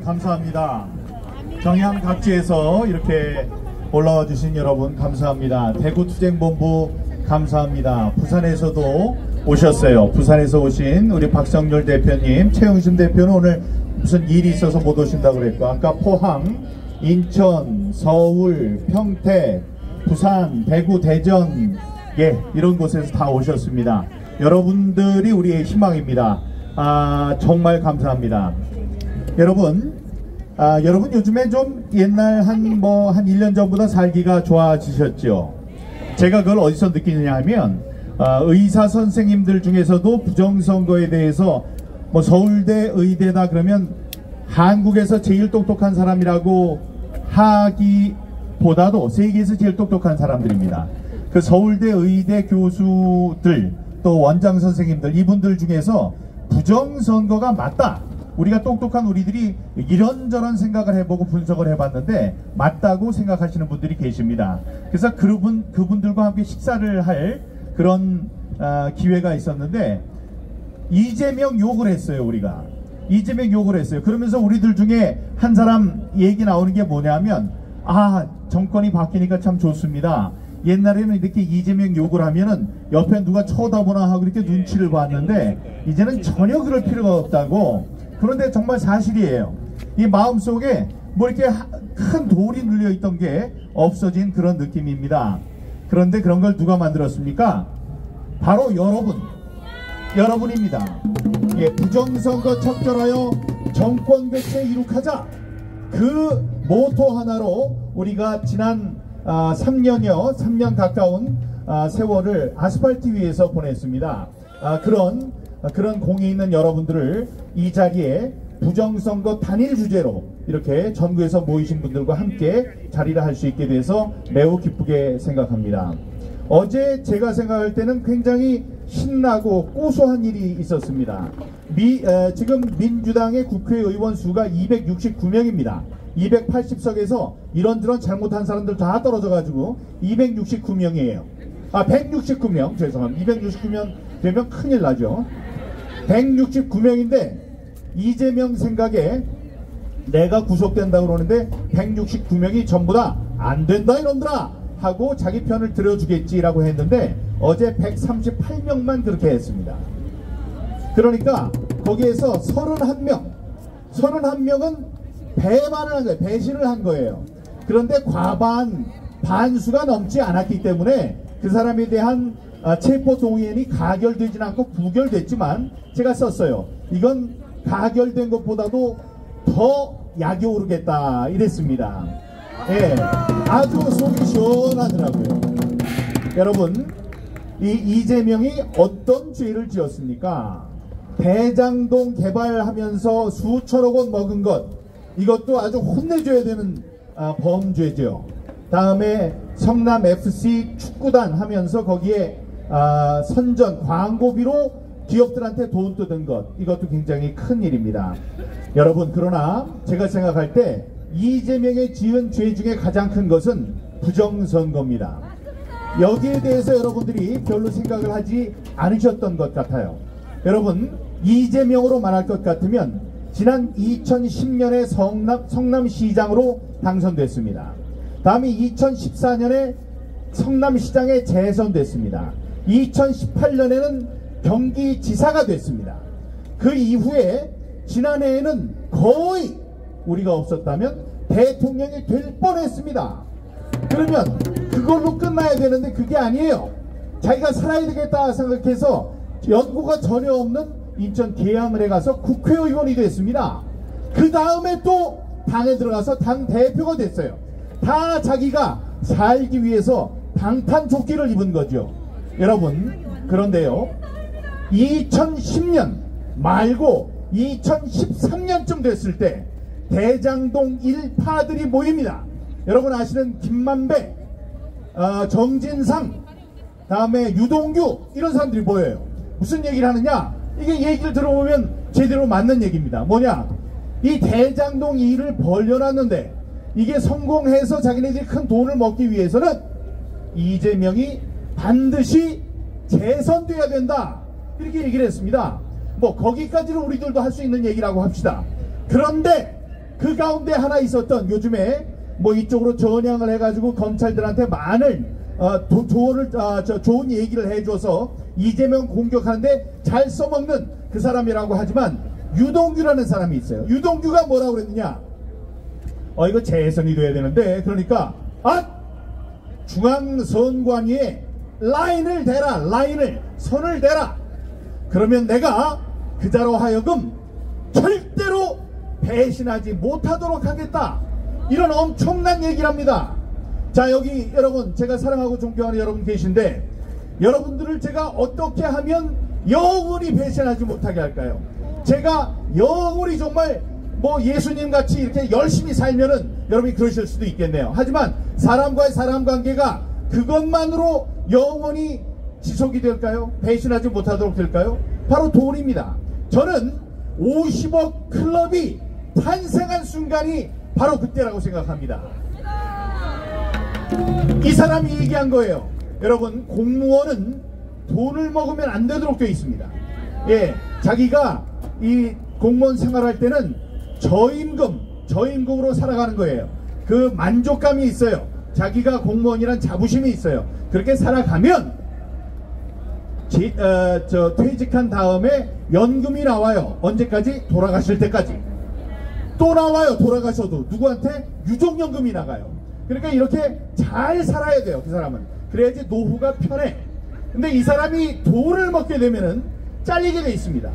감사합니다. 경향 각지에서 이렇게 올라와 주신 여러분 감사합니다. 대구투쟁본부 감사합니다. 부산에서도 오셨어요. 부산에서 오신 우리 박성률 대표님, 최영심 대표는 오늘 무슨 일이 있어서 못 오신다고 그랬고, 아까 포항, 인천, 서울, 평택, 부산, 대구, 대전, 이런 곳에서 다 오셨습니다. 여러분들이 우리의 희망입니다. 정말 감사합니다. 여러분 요즘에 좀 옛날 한 1년 전보다 살기가 좋아지셨죠? 제가 그걸 어디서 느끼느냐 하면, 의사 선생님들 중에서도 부정선거에 대해서 서울대, 의대다 그러면 한국에서 제일 똑똑한 사람이라고 하기보다도 세계에서 제일 똑똑한 사람들입니다. 그 서울대, 의대 교수들, 또 원장 선생님들, 이분들 중에서 부정선거가 맞다, 우리가 똑똑한 우리들이 이런저런 생각을 해보고 분석을 해봤는데 맞다고 생각하시는 분들이 계십니다. 그래서 그분들과 함께 식사를 할 그런 기회가 있었는데, 이재명 욕을 했어요. 우리가 이재명 욕을 했어요. 그러면서 우리들 중에 한 사람 얘기 나오는 게 뭐냐면, 정권이 바뀌니까 참 좋습니다. 옛날에는 이렇게 이재명 욕을 하면은 옆에 누가 쳐다보나 하고 이렇게 눈치를 봤는데 이제는 전혀 그럴 필요가 없다고. 그런데 정말 사실이에요. 이 마음속에 이렇게 큰 돌이 눌려있던 게 없어진 그런 느낌입니다. 그런데 그런 걸 누가 만들었습니까? 바로 여러분입니다. 부정선거 척결하여 정권 교체 이룩하자, 그 모토 하나로 우리가 지난 3년 가까운 세월을 아스팔트 위에서 보냈습니다. 그런 공이 있는 여러분들을 이 자리에 부정선거 단일 주제로 이렇게 전국에서 모이신 분들과 함께 자리를 할 수 있게 돼서 매우 기쁘게 생각합니다. 어제 제가 생각할 때는 굉장히 신나고 고소한 일이 있었습니다. 지금 민주당의 국회의원 수가 269명입니다. 280석에서 이런저런 잘못한 사람들 다 떨어져가지고 269명이에요. 169명, 죄송합니다. 269명 되면 큰일 나죠. 169명인데 이재명 생각에 내가 구속된다고 그러는데 169명이 전부 다 안 된다 이놈들아 하고 자기 편을 들어주겠지라고 했는데 어제 138명만 그렇게 했습니다. 그러니까 거기에서 31명은 배반을 한 거예요. 배신을 한 거예요. 그런데 반수가 넘지 않았기 때문에 그 사람에 대한 체포동의안이 가결되지는 않고 부결됐지만 제가 썼어요. 이건 가결된 것보다도 더 약이 오르겠다 이랬습니다. 아주 속이 시원하더라고요. 여러분, 이 이재명이 어떤 죄를 지었습니까? 대장동 개발하면서 수천억 원 먹은 것, 이것도 아주 혼내줘야 되는 범죄죠. 다음에 성남 FC 축구단 하면서 거기에 선전 광고비로 기업들한테 돈 뜯은 것, 이것도 굉장히 큰 일입니다. 여러분, 그러나 제가 생각할 때 이재명의 지은 죄 중에 가장 큰 것은 부정선거입니다. 여기에 대해서 여러분들이 별로 생각을 하지 않으셨던 것 같아요. 여러분, 이재명으로 말할 것 같으면 지난 2010년에 성남시장으로 당선됐습니다. 다음에 2014년에 성남시장에 재선됐습니다. 2018년에는 경기지사가 됐습니다. 그 이후에 지난해에는 거의 우리가 없었다면 대통령이 될 뻔했습니다. 그러면 그걸로 끝나야 되는데 그게 아니에요. 자기가 살아야 되겠다 생각해서 연고가 전혀 없는 인천 계양을에 가서 국회의원이 됐습니다. 그 다음에 또 당에 들어가서 당 대표가 됐어요. 다 자기가 살기 위해서 방탄조끼를 입은 거죠. 여러분, 그런데요, 2010년 말고 2013년쯤 됐을 때 대장동 일파들이 모입니다. 여러분 아시는 김만배, 정진상, 다음에 유동규, 이런 사람들이 모여요. 무슨 얘기를 하느냐? 이게 얘기를 들어보면 제대로 맞는 얘기입니다. 뭐냐? 이 대장동 일을 벌려놨는데 이게 성공해서 자기네들이 큰 돈을 먹기 위해서는 이재명이 반드시 재선돼야 된다, 이렇게 얘기를 했습니다. 거기까지는 우리들도 할 수 있는 얘기라고 합시다. 그런데 그 가운데 하나 있었던, 요즘에 뭐 이쪽으로 전향을 해가지고 검찰들한테 많은 좋은 얘기를 해줘서 이재명 공격하는데 잘 써먹는 그 사람이라고 하지만, 유동규라는 사람이 있어요. 유동규가 뭐라고 그랬느냐, 이거 재선이 돼야 되는데, 그러니까 중앙선관위에 라인을 대라, 선을 대라. 그러면 내가 그자로 하여금 절대로 배신하지 못하도록 하겠다. 이런 엄청난 얘기를 합니다. 자, 여기 여러분, 제가 사랑하고 존경하는 여러분 계신데, 여러분들을 제가 어떻게 하면 영원히 배신하지 못하게 할까요? 제가 영원히 정말 뭐 예수님 같이 이렇게 열심히 살면은 여러분이 그러실 수도 있겠네요. 하지만 사람과의 사람 관계가 그것만으로 영원히 지속이 될까요? 배신하지 못하도록 될까요? 바로 돈입니다. 저는 50억 클럽이 탄생한 순간이 바로 그때라고 생각합니다. 이 사람이 얘기한 거예요. 여러분, 공무원은 돈을 먹으면 안 되도록 되어 있습니다. 예, 자기가 이 공무원 생활할 때는 저임금으로 살아가는 거예요. 그 만족감이 있어요. 자기가 공무원이란 자부심이 있어요. 그렇게 살아가면 퇴직한 다음에 연금이 나와요. 언제까지? 돌아가실 때까지. 또 나와요. 돌아가셔도 누구한테? 유족연금이 나가요. 그러니까 이렇게 잘 살아야 돼요. 그 사람은. 그래야지 노후가 편해. 근데 이 사람이 돈을 먹게 되면은 잘리게 돼 있습니다.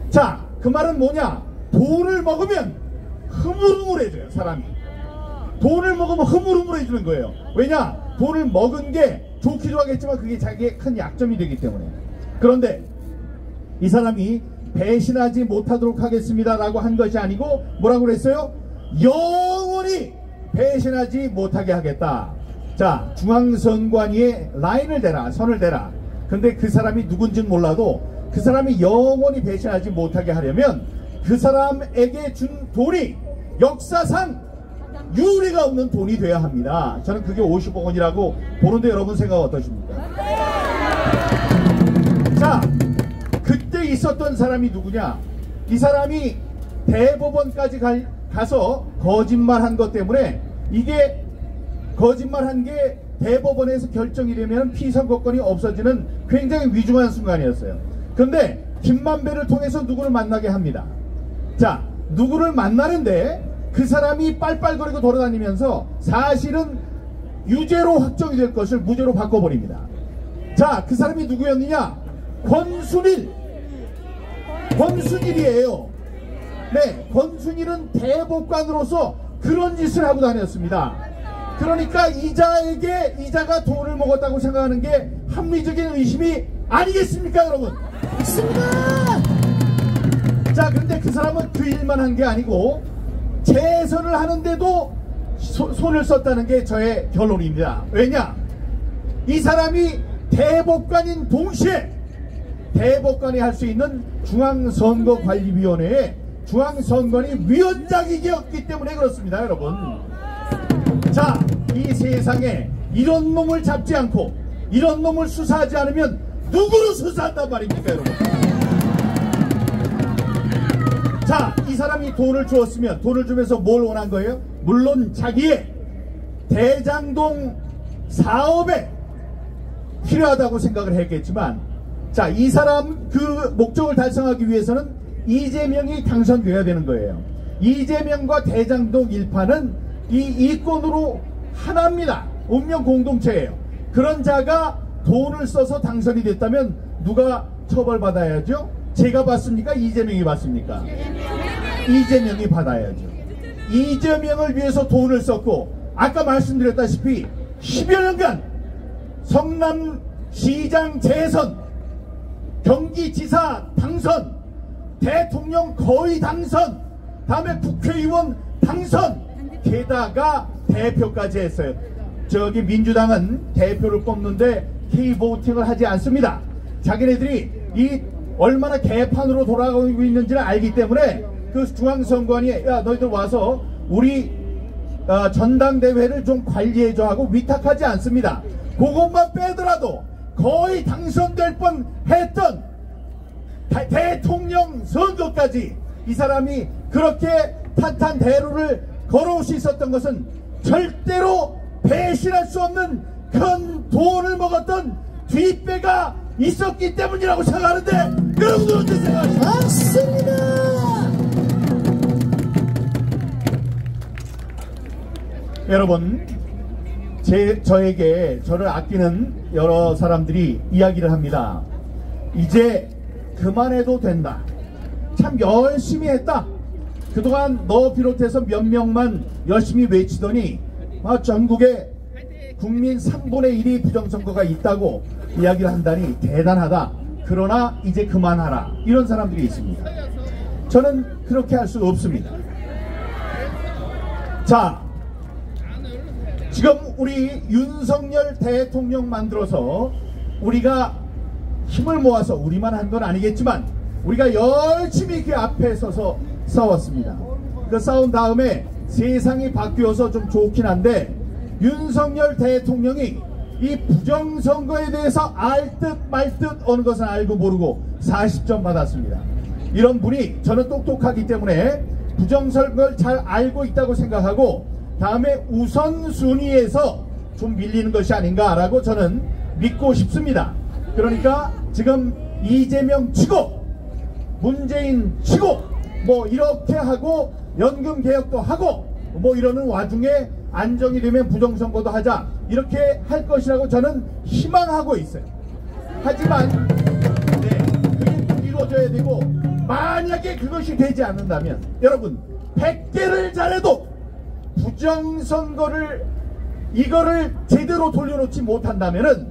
자, 그 말은 뭐냐? 돈을 먹으면 흐물흐물해져요. 사람이. 돈을 먹으면 흐물흐물해지는 거예요. 왜냐? 돈을 먹은 게 좋기도 하겠지만 그게 자기의 큰 약점이 되기 때문에. 그런데 이 사람이 배신하지 못하도록 하겠습니다 라고 한 것이 아니고 뭐라고 그랬어요? 영원히 배신하지 못하게 하겠다. 자, 중앙선관위에 라인을 대라, 선을 대라. 근데 그 사람이 누군지는 몰라도 그 사람이 영원히 배신하지 못하게 하려면 그 사람에게 준 돈이 역사상 유례가 없는 돈이 돼야 합니다. 저는 그게 50억 원이라고 보는데 여러분 생각 어떠십니까? 자, 그때 있었던 사람이 누구냐? 이 사람이 대법원까지 가서 거짓말한 것 때문에, 이게 거짓말한 게 대법원에서 결정이 되면 피선거권이 없어지는 굉장히 위중한 순간이었어요. 근데 김만배를 통해서 누구를 만나게 합니다. 자, 누구를 만나는데 그 사람이 빨빨거리고 돌아다니면서 사실은 유죄로 확정이 될 것을 무죄로 바꿔버립니다. 자, 그 사람이 누구였느냐? 권순일이에요. 네, 권순일은 대법관으로서 그런 짓을 하고 다녔습니다. 그러니까 이자가 돈을 먹었다고 생각하는 게 합리적인 의심이 아니겠습니까, 여러분? 있습니다. 자, 근데 그 사람은 그 일만 한 게 아니고 재선을 하는데도 손을 썼다는 게 저의 결론입니다. 왜냐? 이 사람이 대법관인 동시에 대법관이 할 수 있는 중앙선거관리위원회의 중앙선관위 위원장이었기 때문에 그렇습니다, 여러분. 자, 이 세상에 이런 놈을 잡지 않고 이런 놈을 수사하지 않으면 누구를 수사한단 말입니까, 여러분? 자, 이 사람이 돈을 주었으면 돈을 주면서 뭘 원한 거예요? 물론 자기의 대장동 사업에 필요하다고 생각을 했겠지만, 자, 이 사람 그 목적을 달성하기 위해서는 이재명이 당선돼야 되는 거예요. 이재명과 대장동 일파는 이 이권으로 하나입니다. 운명 공동체예요. 그런 자가 돈을 써서 당선이 됐다면 누가 처벌받아야죠? 제가 받습니까? 이재명이 받습니까? 이재명이 받아야죠. 이재명을 위해서 돈을 썼고, 아까 말씀드렸다시피 10여 년간 성남시장 재선, 경기지사 당선, 대통령 거의 당선, 다음에 국회의원 당선, 게다가 대표까지 했어요. 저기 민주당은 대표를 뽑는데 K보팅을 하지 않습니다. 자기네들이 이 얼마나 개판으로 돌아가고 있는지를 알기 때문에 그 중앙선관위에 야, 너희들 와서 우리 전당대회를 좀 관리해줘 하고 위탁하지 않습니다. 그것만 빼더라도 거의 당선될 뻔 했던 대통령 선거까지 이 사람이 그렇게 탄탄대로를 걸어올 수 있었던 것은 절대로 배신할 수 없는 큰 돈을 먹었던 뒷배가 있었기 때문이라고 생각하는데, 여러분들 어떻게 생각하십니까? 맞습니다. 여러분, 저를 아끼는 여러 사람들이 이야기를 합니다. 이제 그만해도 된다. 참 열심히 했다. 그동안 너 비롯해서 몇 명만 열심히 외치더니 전국에 국민 3분의 1이 부정선거가 있다고 이야기를 한다니 대단하다. 그러나 이제 그만하라. 이런 사람들이 있습니다. 저는 그렇게 할 수 없습니다. 자, 지금 우리 윤석열 대통령 만들어서 우리가 힘을 모아서, 우리만 한 건 아니겠지만 우리가 열심히 그 앞에 서서 싸웠습니다. 그 싸운 다음에 세상이 바뀌어서 좀 좋긴 한데, 윤석열 대통령이 이 부정선거에 대해서 알 듯 말 듯 어느 것은 알고 모르고 40점 받았습니다. 이런 분이, 저는 똑똑하기 때문에 부정선거를 잘 알고 있다고 생각하고 다음에 우선순위에서 좀 밀리는 것이 아닌가라고 저는 믿고 싶습니다. 그러니까 지금 이재명 치고 문재인 치고 뭐 이렇게 하고 연금 개혁도 하고 뭐 이러는 와중에 안정이 되면 부정선거도 하자, 이렇게 할 것이라고 저는 희망하고 있어요. 하지만 그게 이루어져야 되고, 만약에 그것이 되지 않는다면 여러분 100개를 잘해도 부정선거를 이거를 제대로 돌려놓지 못한다면은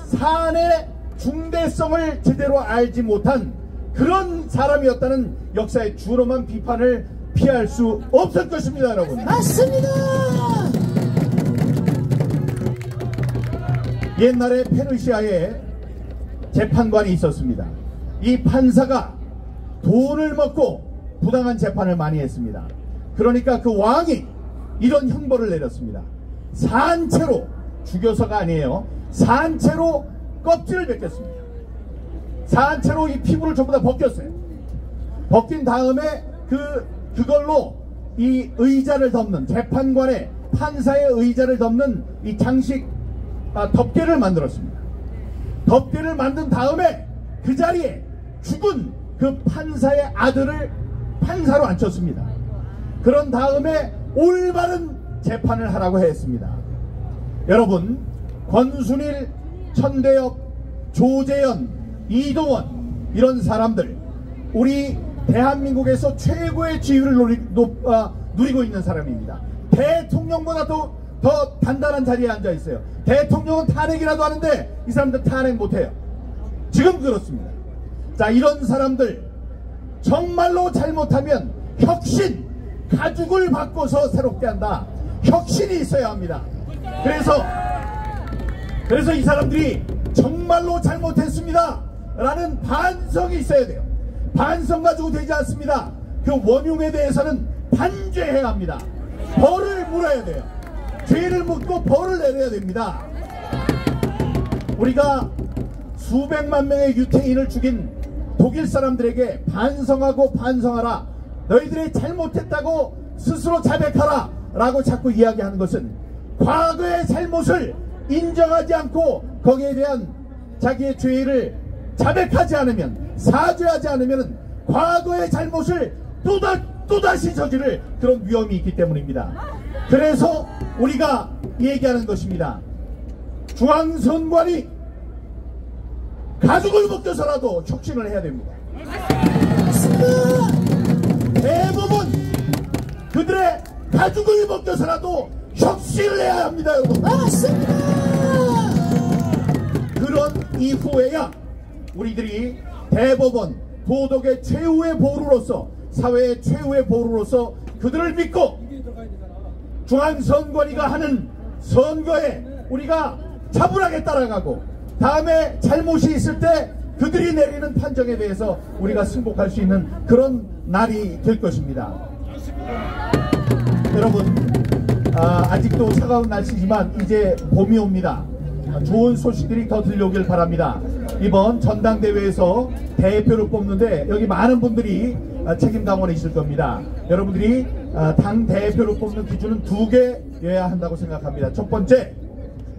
사안의 중대성을 제대로 알지 못한 그런 사람이었다는 역사의 준엄한 비판을 피할 수 없을 것입니다, 여러분. 맞습니다. 옛날에 페르시아에 재판관이 있었습니다. 이 판사가 돈을 먹고 부당한 재판을 많이 했습니다. 그러니까 그 왕이 이런 형벌을 내렸습니다. 산채로, 죽여서가 아니에요, 산채로 껍질을 벗겼습니다. 산채로 이 피부를 전부 다 벗겼어요. 벗긴 다음에 그걸로 이 의자를 덮는, 재판관의 판사의 의자를 덮는 이 장식 덮개를 만들었습니다. 덮개를 만든 다음에 그 자리에 죽은 그 판사의 아들을 판사로 앉혔습니다. 그런 다음에 올바른 재판을 하라고 했습니다. 여러분, 권순일, 천대엽, 조재현, 이동원, 이런 사람들, 우리 대한민국에서 최고의 지위를 누리고 있는 사람입니다. 대통령보다 더 단단한 자리에 앉아 있어요. 대통령은 탄핵이라도 하는데 이 사람들 탄핵 못해요. 지금 그렇습니다. 자, 이런 사람들 정말로 잘못하면 혁신, 가죽을 바꿔서 새롭게 한다. 혁신이 있어야 합니다. 그래서 이 사람들이 정말로 잘못했습니다 라는 반성이 있어야 돼요. 반성 가지고 되지 않습니다. 그 원흉에 대해서는 단죄해야 합니다. 벌을 물어야 돼요. 죄를 묻고 벌을 내려야 됩니다. 우리가 수백만 명의 유태인을 죽인 독일 사람들에게 반성하고 반성하라, 너희들이 잘못했다고 스스로 자백하라 라고 자꾸 이야기하는 것은 과거의 잘못을 인정하지 않고 거기에 대한 자기의 죄를 자백하지 않으면, 사죄하지 않으면 과거의 잘못을 또다시 저지를 그런 위험이 있기 때문입니다. 그래서 우리가 얘기하는 것입니다. 중앙선관위 가죽을 벗겨서라도 혁신을 해야 됩니다. 대부분 그들의 가죽을 벗겨서라도 혁신을 해야 합니다, 여러분. 맞습니다. 그런 이후에야 우리들이 대법원, 도덕의 최후의 보루로서, 사회의 최후의 보루로서 그들을 믿고 중앙선관위가 하는 선거에 우리가 차분하게 따라가고, 다음에 잘못이 있을 때 그들이 내리는 판정에 대해서 우리가 승복할 수 있는 그런 날이 될 것입니다. 여러분, 아직도 차가운 날씨지만 이제 봄이 옵니다. 좋은 소식들이 더 들려오길 바랍니다. 이번 전당대회에서 대표를 뽑는데 여기 많은 분들이 책임 당원이실 겁니다. 여러분들이 당 대표를 뽑는 기준은 2개여야 한다고 생각합니다. 첫 번째,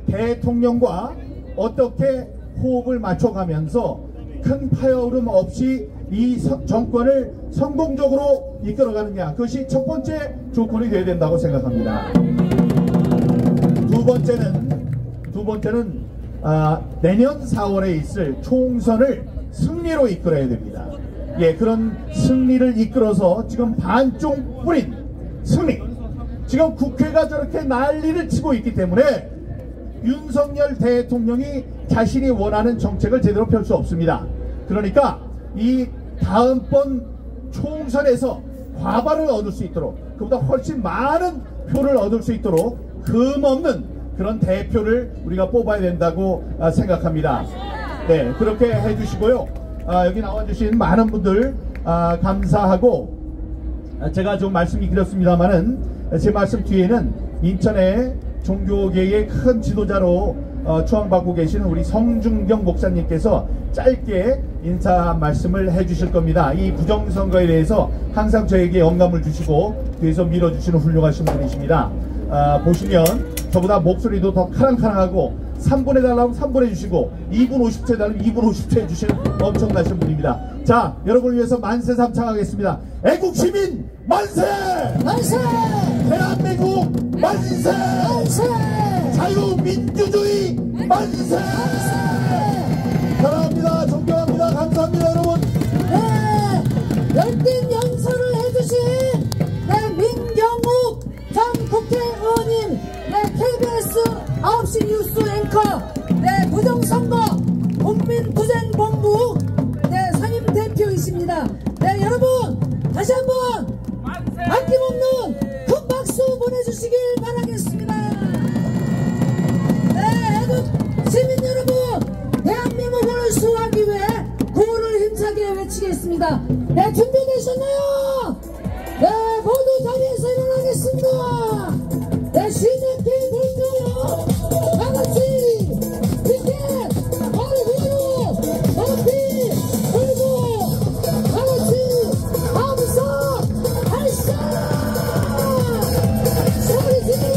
대통령과 어떻게 호흡을 맞춰가면서 큰 파열음 없이 이 정권을 성공적으로 이끌어가느냐, 그것이 첫 번째 조건이 되어야 된다고 생각합니다. 두 번째는 내년 4월에 있을 총선을 승리로 이끌어야 됩니다. 예, 그런 승리를 이끌어서 지금 반쪽 뿌린 승리, 지금 국회가 저렇게 난리를 치고 있기 때문에 윤석열 대통령이 자신이 원하는 정책을 제대로 펼 수 없습니다. 그러니까 이 다음번 총선에서 과반을 얻을 수 있도록, 그보다 훨씬 많은 표를 얻을 수 있도록 흠없는 그런 대표를 우리가 뽑아야 된다고 생각합니다. 네, 그렇게 해주시고요. 여기 나와주신 많은 분들 감사하고, 제가 좀 말씀이 길었습니다만은 제 말씀 뒤에는 인천의 종교계의 큰 지도자로 추앙받고 계시는 우리 성중경 목사님께서 짧게 인사 말씀을 해주실 겁니다. 이 부정선거에 대해서 항상 저에게 영감을 주시고 뒤에서 밀어주시는 훌륭하신 분이십니다. 보시면 저보다 목소리도 더 카랑카랑하고 3분 해달라면 3분 해주시고 2분 50초 해달라면 2분 50초 해주시는 엄청나신 분입니다. 자, 여러분을 위해서 만세 삼창하겠습니다. 애국시민 만세! 만세! 대한민국 만세! 만세! 자유민주주의 만세! 사랑합니다. 존경합니다. 감사합니다, 여러분. 네, 열띤 연설을 해주신 민경욱 전 국회의원님, KBS 9시 뉴스 앵커, 부정선거 국민투쟁본부 선임 대표이십니다. 여러분 다시 한번 아낌없는 큰 박수 보내주시길 바라겠습니다. 애국 시민 여러분, 대한민국을 수호하기 위해 구호를 힘차게 외치겠습니다. 준비되셨나요? 모두 자리에서 일어나겠습니다. 시작해 볼까요? 다같이 이렇게 머리 위로 높이 들고 다같이 함성 발사 소리 지르요.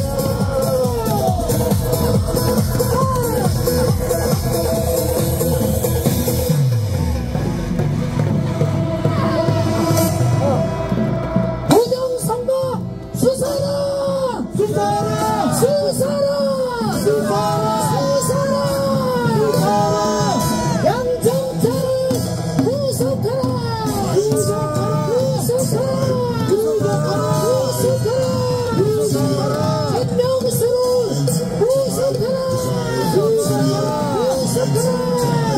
부정선거 수사라! 수사라! 수사라! 수사라! 수사라! 양정차를 구속하라! 구속하라! 구속하라! 구속하라! 구속하라! 김명수를 구속하라! 구속하라!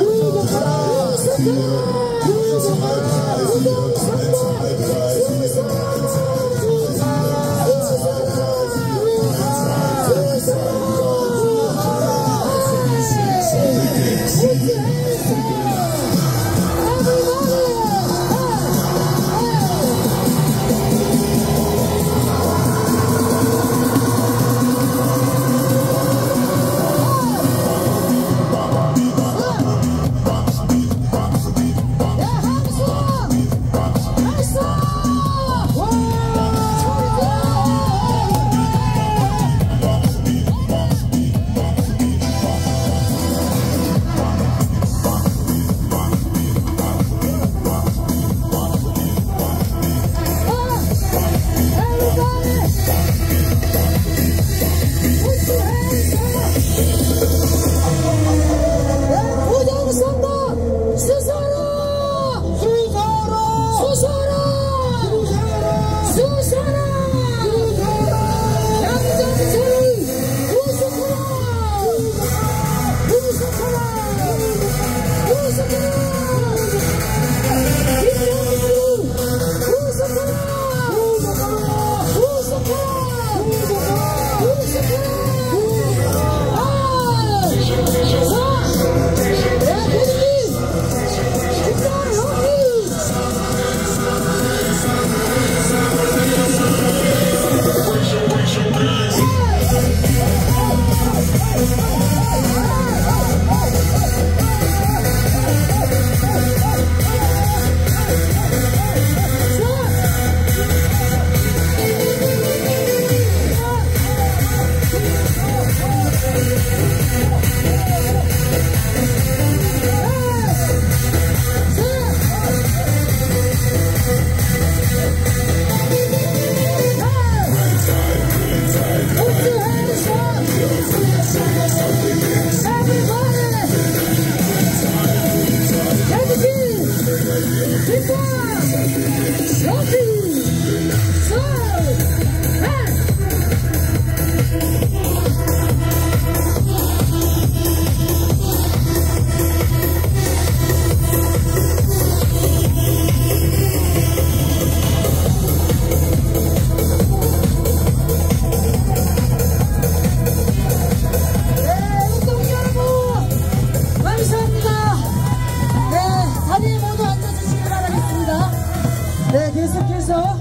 구속하라! 구속하라! 구속하라! 부정선거 수사라! 수사라! 계속해서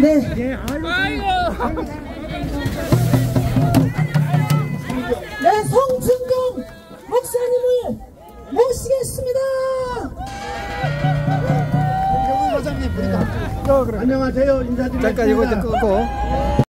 네. 네, 송충경 목사님을 모시겠습니다. 안녕하세요. 인사드리겠습니다. 잠깐 이거 좀 끄고.